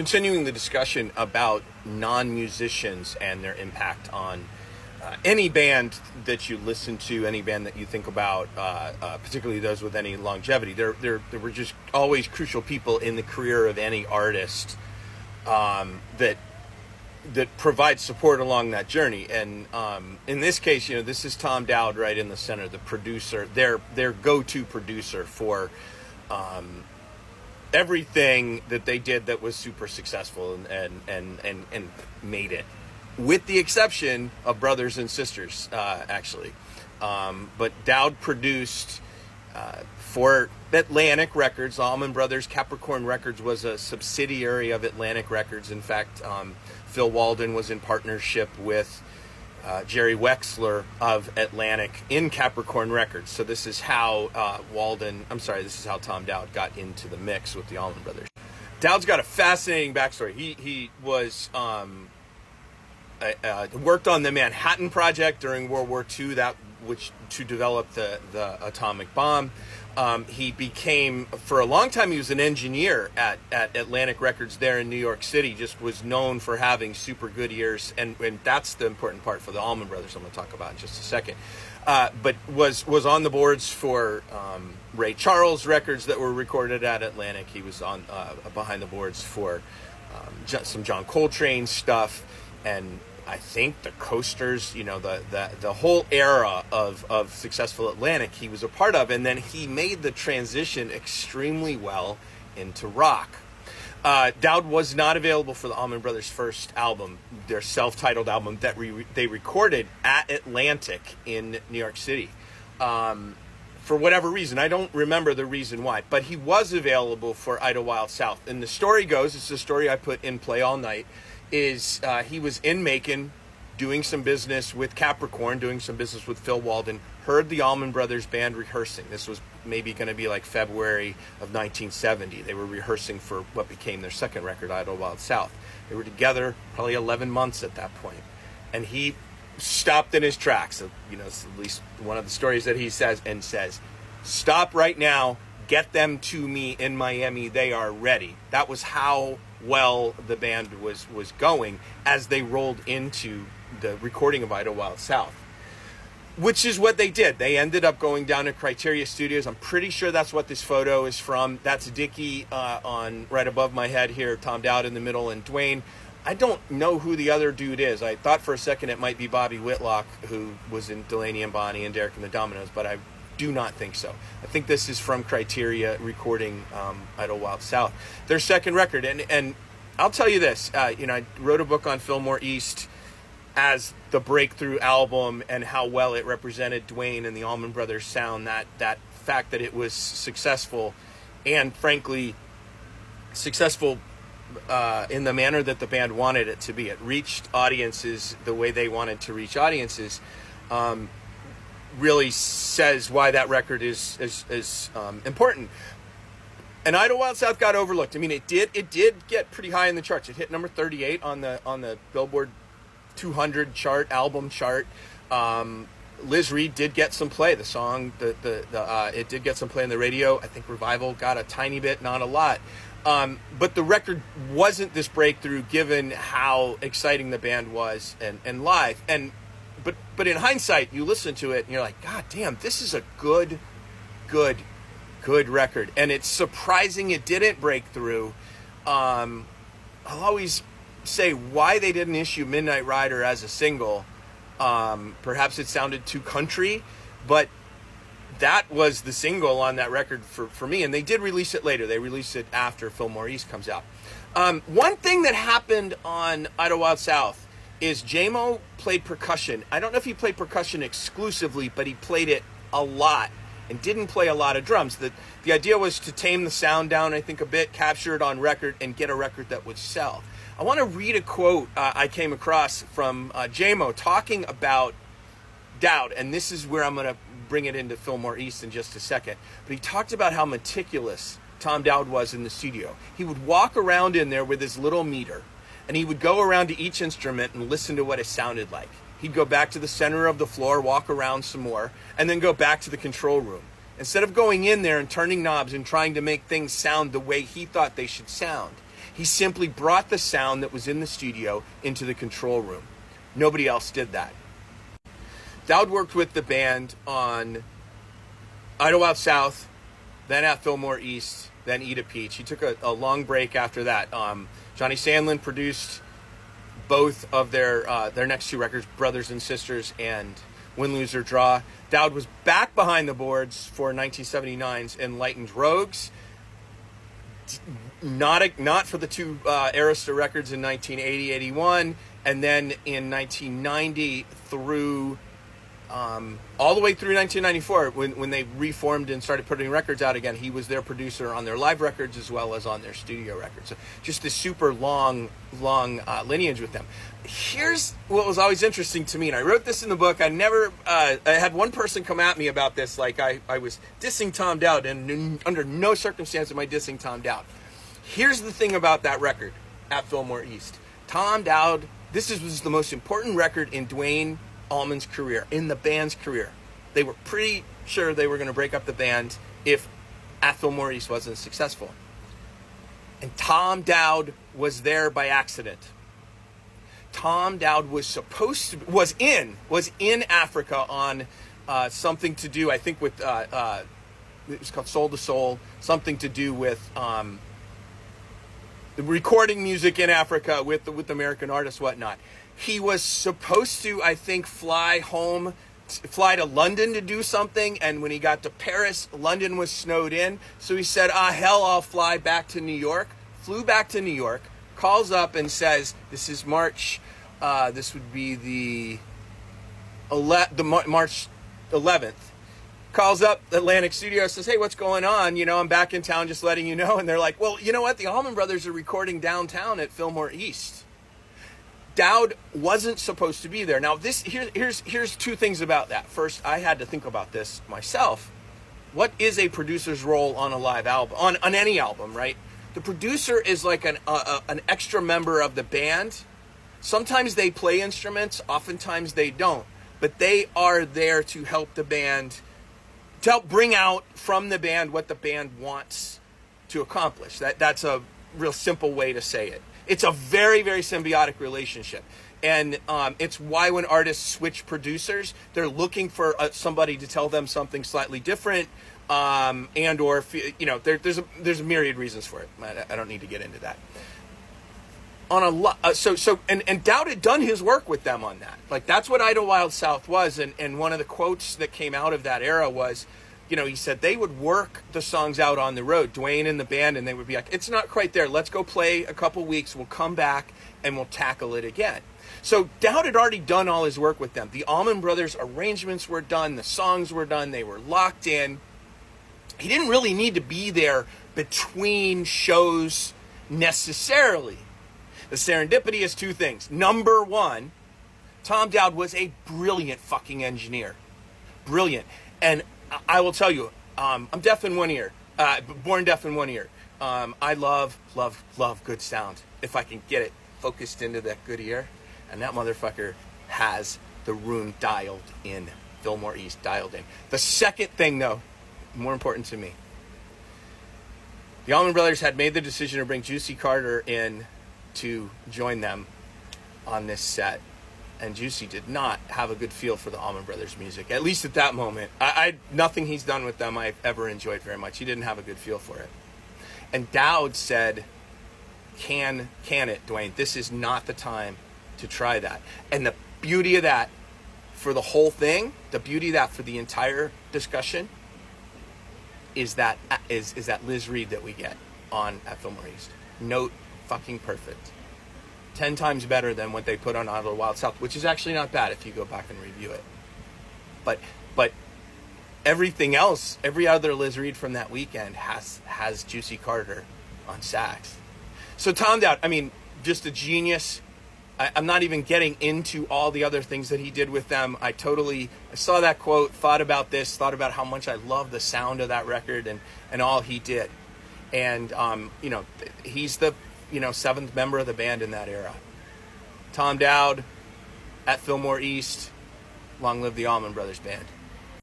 continuing the discussion about non-musicians and their impact on any band that you listen to, any band that you think about, particularly those with any longevity. There were just always crucial people in the career of any artist that provide support along that journey. And in this case, this is Tom Dowd right in the center, the producer, their go-to producer for everything that they did that was super successful and made it, with the exception of Brothers and Sisters, actually. But Dowd produced for Atlantic Records. Allman Brothers, Capricorn Records was a subsidiary of Atlantic Records. In fact, Phil Walden was in partnership with Jerry Wexler of Atlantic in Capricorn Records. So this is how this is how Tom Dowd got into the mix with the Allman Brothers. Dowd's got a fascinating backstory. He was worked on the Manhattan Project during World War II, to develop the atomic bomb. He became, for a long time, he was an engineer at Atlantic Records there in New York City. Just was known for having super good ears, and that's the important part for the Allman Brothers I'm going to talk about in just a second. But was on the boards for Ray Charles records that were recorded at Atlantic. He was on behind the boards for some John Coltrane stuff, and I think the Coasters, the whole era of successful Atlantic he was a part of, and then he made the transition extremely well into rock. Dowd was not available for the Allman Brothers' first album, their self-titled album that they recorded at Atlantic in New York City. For whatever reason, I don't remember the reason why, but he was available for Idolwild South. And the story goes, it's a story I put in Play All Night, is he was in Macon doing some business with Capricorn, doing some business with Phil Walden, heard the Allman Brothers Band rehearsing. This was maybe going to be like February of 1970. They were rehearsing for what became their second record, Idolwild South. They were together probably 11 months at that point. And he stopped in his tracks. So, it's at least one of the stories that he says, "Stop right now, get them to me in Miami, they are ready." That was how well the band was going as they rolled into the recording of Idlewild South, which is what they did. They ended up going down to Criteria Studios. I'm pretty sure that's what this photo is from. That's Dickie on right above my head here, Tom Dowd in the middle, and Duane. I don't know who the other dude is. I thought for a second it might be Bobby Whitlock, who was in Delaney and Bonnie and Derek and the Dominoes, but I do not think so. I think this is from Criteria recording Idlewild South, their second record. And I'll tell you this, I wrote a book on Fillmore East as the breakthrough album and how well it represented Duane and the Allman Brothers sound, that fact that it was successful, and frankly successful in the manner that the band wanted it to be. It reached audiences the way they wanted to reach audiences. Really says why that record is important. And Idlewild South got overlooked. I mean, it did get pretty high in the charts. It hit number 38 on the Billboard 200 chart, album chart. Liz Reed did get some play. The song, it did get some play on the radio. I think Revival got a tiny bit, not a lot. But the record wasn't this breakthrough, given how exciting the band was and live. But in hindsight, you listen to it and you're like, God damn, this is a good record. And it's surprising it didn't break through. I'll always say why they didn't issue Midnight Rider as a single. Perhaps it sounded too country, but that was the single on that record for me. And they did release it later. They released it after Fillmore East comes out. One thing that happened on Idlewild South is J-Mo played percussion. I don't know if he played percussion exclusively, but he played it a lot and didn't play a lot of drums. The idea was to tame the sound down, I think, a bit, capture it on record, and get a record that would sell. I want to read a quote I came across from J-Mo talking about Dowd, and this is where I'm going to bring it into Fillmore East in just a second. But he talked about how meticulous Tom Dowd was in the studio. He would walk around in there with his little meter, and he would go around to each instrument and listen to what it sounded like. He'd go back to the center of the floor, walk around some more, and then go back to the control room. Instead of going in there and turning knobs and trying to make things sound the way he thought they should sound, He simply brought the sound that was in the studio into the control room. Nobody else did that. Dowd worked with the band on Idolwild South, then At Fillmore East, then Eat a Peach. He took a long break after that. Johnny Sandlin produced both of their next two records, Brothers and Sisters and Win, Lose or Draw. Dowd was back behind the boards for 1979's Enlightened Rogues. Not for the two Arista records in 1980-81, and then in 1990 through all the way through 1994 when they reformed and started putting records out again. He was their producer on their live records as well as on their studio records. So just this super long lineage with them. Here's what was always interesting to me, and I wrote this in the book. I had one person come at me about this, like I was dissing Tom Dowd, and under no circumstance am I dissing Tom Dowd. Here's the thing about that record, At Fillmore East. Tom Dowd, was the most important record in Duane Allman's career, in the band's career. They were pretty sure they were going to break up the band if At Fillmore East wasn't successful. And Tom Dowd was there by accident. Tom Dowd was in Africa on something to do, I think, with it was called Soul to Soul, something to do with recording music in Africa with American artists, whatnot. He was supposed to, I think, fly to London to do something, and when he got to Paris, London was snowed in, so he said, hell, I'll fly back to New York. Flew back to New York, calls up and says, this is March, this would be the March 11th. Calls up Atlantic Studio, says, hey, what's going on? I'm back in town, just letting you know. And they're like, well, you know what? The Allman Brothers are recording downtown at Fillmore East. Dowd wasn't supposed to be there. Now, here's two things about that. First, I had to think about this myself. What is a producer's role on a live album, on any album, right? The producer is like an extra member of the band. Sometimes they play instruments, oftentimes they don't. But they are there to help the band, to help bring out from the band what the band wants to accomplish. That's a real simple way to say it. It's a very, very symbiotic relationship. And it's why when artists switch producers, they're looking for somebody to tell them something slightly different, and or there's a myriad reasons for it. I don't need to get into that. And Dowd had done his work with them on that. Like, that's what Idolwild South was. And one of the quotes that came out of that era was, he said they would work the songs out on the road, Duane and the band, and they would be like, it's not quite there. Let's go play a couple weeks. We'll come back and we'll tackle it again. So Dowd had already done all his work with them. The Allman Brothers arrangements were done. The songs were done. They were locked in. He didn't really need to be there between shows necessarily. The serendipity is two things. Number one, Tom Dowd was a brilliant fucking engineer. Brilliant. And I will tell you, I'm deaf in one ear, born deaf in one ear. I love good sound. If I can get it focused into that good ear, and that motherfucker has the room dialed in, Fillmore East dialed in. The second thing, though, more important to me, the Allman Brothers had made the decision to bring Juicy Carter in to join them on this set. And Juicy did not have a good feel for the Allman Brothers music, at least at that moment. Nothing he's done with them I've ever enjoyed very much. He didn't have a good feel for it. And Dowd said, can it, Duane? This is not the time to try that. And the beauty of that for the whole thing, the beauty of that for the entire discussion is that Liz Reed that we get on At Fillmore East. Note fucking perfect. 10 times better than what they put on Idolwild South, which is actually not bad if you go back and review it. But everything else, every other Liz Reed from that weekend has Juicy Carter on sax. So Tom Dowd, just a genius. I'm not even getting into all the other things that he did with them. I saw that quote, thought about how much I love the sound of that record and all he did. And, he's the seventh member of the band in that era. Tom Dowd, At Fillmore East, long live the Allman Brothers Band.